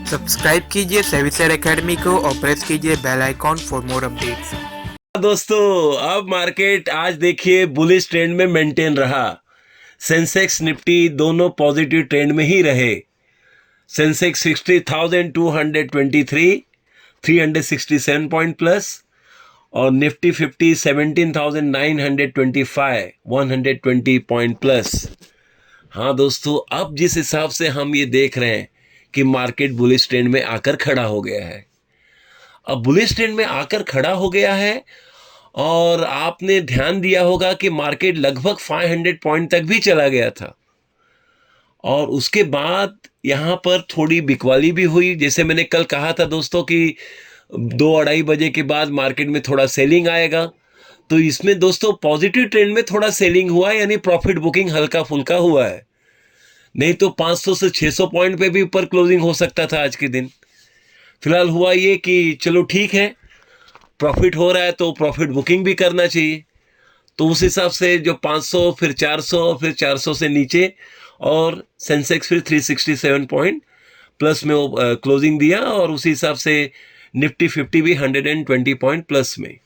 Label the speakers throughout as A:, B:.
A: Subscribe कीजिए सेविसर academy को और प्रेस कीजिए bell icon for more updates.
B: दोस्तों, अब मार्केट आज देखिए बुलिश ट्रेंड में मेंटेन रहा। सेंसेक्स निफ्टी दोनों पॉजिटिव ट्रेंड में ही रहे। सेंसेक्स 60,223 367 पॉइंट प्लस और निफ्टी 50 17,925 120 पॉइंट प्लस। हाँ दोस्तों, अब जिस हिसाब से हम ये देख रहे हैं कि मार्केट बुलिश ट्रेंड में आकर खड़ा हो गया है, अब बुलिश ट्रेंड में आकर खड़ा हो गया है और आपने ध्यान दिया होगा कि मार्केट लगभग 500 पॉइंट तक भी चला गया था और उसके बाद यहाँ पर थोड़ी बिकवाली भी हुई। जैसे मैंने कल कहा था दोस्तों कि 2-2:30 बजे के बाद मार्केट में थोड़ा सेलिंग आएगा, तो इसमें दोस्तों पॉजिटिव ट्रेंड में थोड़ा सेलिंग हुआ, यानी प्रॉफिट बुकिंग हल्का फुल्का हुआ है। नहीं तो 500 से 600 पॉइंट पे भी ऊपर क्लोजिंग हो सकता था आज के दिन। फिलहाल हुआ ये कि चलो ठीक है, प्रॉफिट हो रहा है तो प्रॉफिट बुकिंग भी करना चाहिए। तो उस हिसाब से जो 500 फिर 400 फिर 400 से नीचे और सेंसेक्स फिर 367 पॉइंट प्लस में क्लोजिंग दिया और उसी हिसाब से निफ्टी 50 भी 120 पॉइंट प्लस में।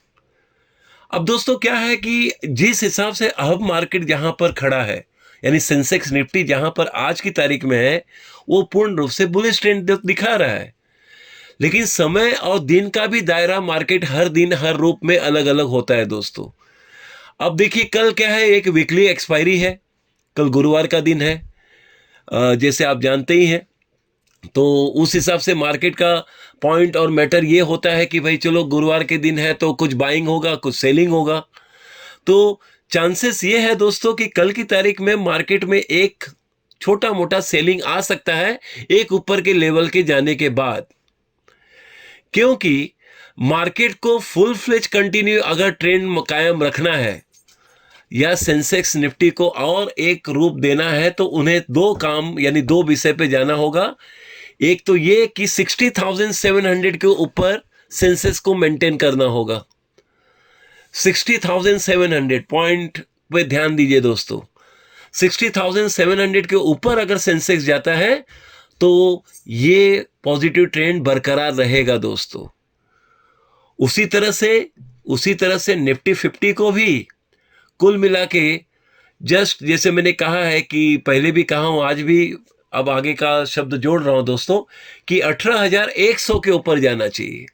B: अब दोस्तों क्या है कि जिस हिसाब से अब मार्केट जहां पर खड़ा है, यानी सेंसेक्स निफ्टी जहां पर आज की तारीख में है, वो पूर्ण रूप से बुलिश ट्रेंड दिखा रहा है। लेकिन समय और दिन का भी दायरा मार्केट हर दिन हर रूप में अलग अलग होता है दोस्तों। अब देखिए कल क्या है, एक वीकली एक्सपायरी है, कल गुरुवार का दिन है, जैसे आप जानते ही हैं। तो उस हिसाब से मार्केट का पॉइंट और मैटर ये होता है कि भाई चलो गुरुवार के दिन है तो कुछ बाइंग होगा कुछ सेलिंग होगा। तो चांसेस ये है दोस्तों कि कल की तारीख में मार्केट में एक छोटा मोटा सेलिंग आ सकता है एक ऊपर के लेवल के जाने के बाद, क्योंकि मार्केट को फुल फ्लेज कंटिन्यू अगर ट्रेंड कायम रखना है या सेंसेक्स निफ्टी को और एक रूप देना है तो उन्हें दो काम यानी दो विषय पे जाना होगा। एक तो ये कि 60,700 के ऊपर सेंसेक्स को मेंटेन करना होगा। 60,700 पॉइंट पे ध्यान दीजिए दोस्तों। 60,700 के ऊपर अगर सेंसेक्स जाता है तो ये पॉजिटिव ट्रेंड बरकरार रहेगा दोस्तों। उसी तरह से निफ्टी 50 को भी कुल मिला के जस्ट जैसे मैंने कहा है कि पहले भी कहा हूं आज भी, अब आगे का शब्द जोड़ रहा हूं दोस्तों, कि 18,100 के ऊपर जाना चाहिए।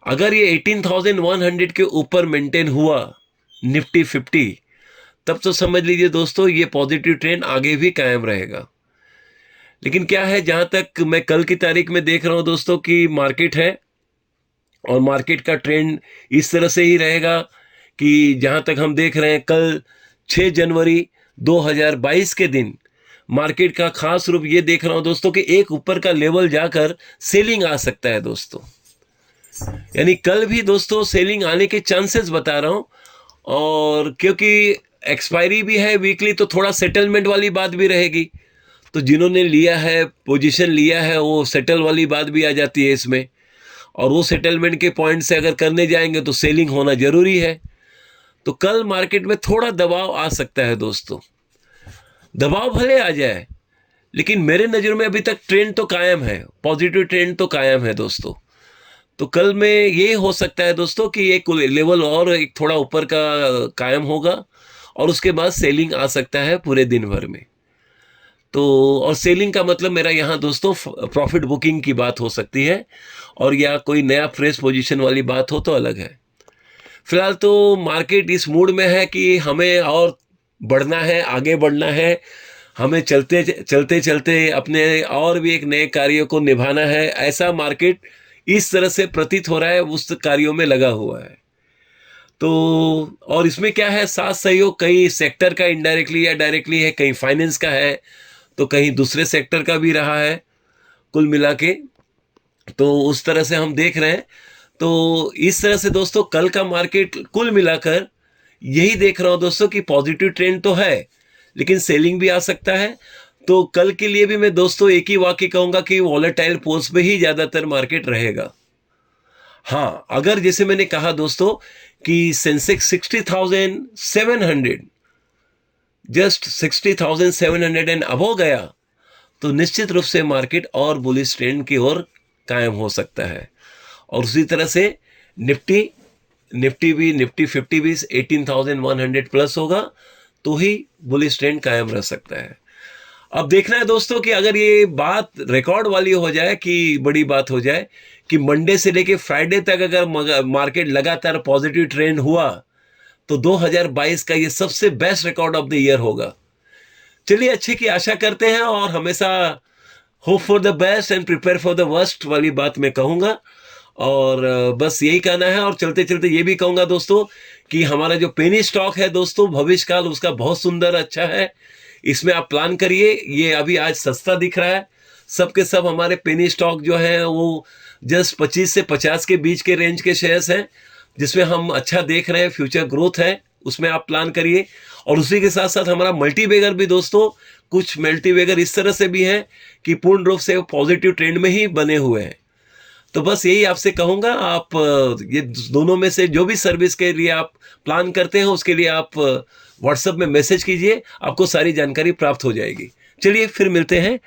B: अगर ये 18,100 के ऊपर मेंटेन हुआ निफ्टी 50, तब तो समझ लीजिए दोस्तों ये पॉजिटिव ट्रेंड आगे भी कायम रहेगा। लेकिन क्या है, जहां तक मैं कल की तारीख में देख रहा हूं दोस्तों कि मार्केट है और मार्केट का ट्रेंड इस तरह से ही रहेगा कि जहां तक हम देख रहे हैं कल 6 जनवरी 2022 के दिन मार्केट का खास रूप ये देख रहा हूं दोस्तों कि एक ऊपर का लेवल जाकर सेलिंग आ सकता है दोस्तों। यानी कल भी दोस्तों सेलिंग आने के चांसेस बता रहा हूं, और क्योंकि एक्सपायरी भी है वीकली तो थोड़ा सेटलमेंट वाली बात भी रहेगी। तो जिन्होंने लिया है, पोजीशन लिया है, वो सेटल वाली बात भी आ जाती है इसमें, और वो सेटलमेंट के पॉइंट से अगर करने जाएंगे तो सेलिंग होना जरूरी है। तो कल मार्केट में थोड़ा दबाव आ सकता है दोस्तों। दबाव भले आ जाए लेकिन मेरे नज़र में अभी तक ट्रेंड तो कायम है, पॉजिटिव ट्रेंड तो कायम है दोस्तों। तो कल में ये हो सकता है दोस्तों कि एक लेवल और एक थोड़ा ऊपर का कायम होगा और उसके बाद सेलिंग आ सकता है पूरे दिन भर में। तो और सेलिंग का मतलब मेरा यहाँ दोस्तों प्रॉफिट बुकिंग की बात हो सकती है, और या कोई नया फ्रेश पोजीशन वाली बात हो तो अलग है। फिलहाल तो मार्केट इस मूड में है कि हमें और बढ़ना है, आगे बढ़ना है, हमें चलते चलते चलते अपने और भी एक नए कार्यों को निभाना है, ऐसा मार्केट इस तरह से प्रतीत हो रहा है, उस कार्यों में लगा हुआ है। तो और इसमें क्या है, साथ सहयोग कई सेक्टर का इनडायरेक्टली या डायरेक्टली है, कहीं फाइनेंस का है तो कहीं दूसरे सेक्टर का भी रहा है कुल मिला के। तो उस तरह से हम देख रहे हैं। तो इस तरह से दोस्तों कल का मार्केट कुल मिलाकर यही देख रहा हूं दोस्तों कि पॉजिटिव ट्रेंड तो है लेकिन सेलिंग भी आ सकता है। तो कल के लिए भी मैं दोस्तों एक ही वाक्य कहूंगा कि वॉलेटाइल पोल्स पे ही ज्यादातर मार्केट रहेगा। हाँ, अगर जैसे मैंने कहा दोस्तों कि सेंसेक्स 60,700 जस्ट 60,700 एंड अबव गया तो निश्चित रूप से मार्केट और बुलिश ट्रेंड की ओर कायम हो सकता है। और उसी तरह से निफ्टी निफ्टी 50 भी 18,100 प्लस होगा तो ही बुलिश ट्रेंड कायम रह सकता है। अब देखना है दोस्तों कि अगर ये बात रिकॉर्ड वाली हो जाए, कि बड़ी बात हो जाए कि मंडे से लेके फ्राइडे तक अगर मार्केट लगातार पॉजिटिव ट्रेंड हुआ तो 2022 का ये सबसे best record of the year होगा। चलिए, अच्छे की आशा करते हैं और हमेशा hope for the best and prepare for the worst वाली बात मैं कहूँगा। और बस यही कहना है। और चलते चलते ये भी कहूँगा दोस्तों कि हमारा जो पेनी स्टॉक है दोस्तों, भविष्य काल उसका बहुत सुंदर अच्छा है, इसमें आप प्लान करिए। ये अभी आज सस्ता दिख रहा है, सबके सब हमारे पेनी स्टॉक जो है वो जस्ट 25 से 50 के बीच के रेंज के शेयर्स हैं, जिसमें हम अच्छा देख रहे हैं, फ्यूचर ग्रोथ है, उसमें आप प्लान करिए। और उसी के साथ साथ हमारा मल्टीबैगर भी दोस्तों, कुछ मल्टीबैगर इस तरह से भी हैं कि पूर्ण रूप से पॉजिटिव ट्रेंड में ही बने हुए हैं। तो बस यही आपसे कहूँगा, आप ये दोनों में से जो भी सर्विस के लिए आप प्लान करते हैं उसके लिए आप व्हाट्सएप में मैसेज कीजिए, आपको सारी जानकारी प्राप्त हो जाएगी। चलिए फिर मिलते हैं,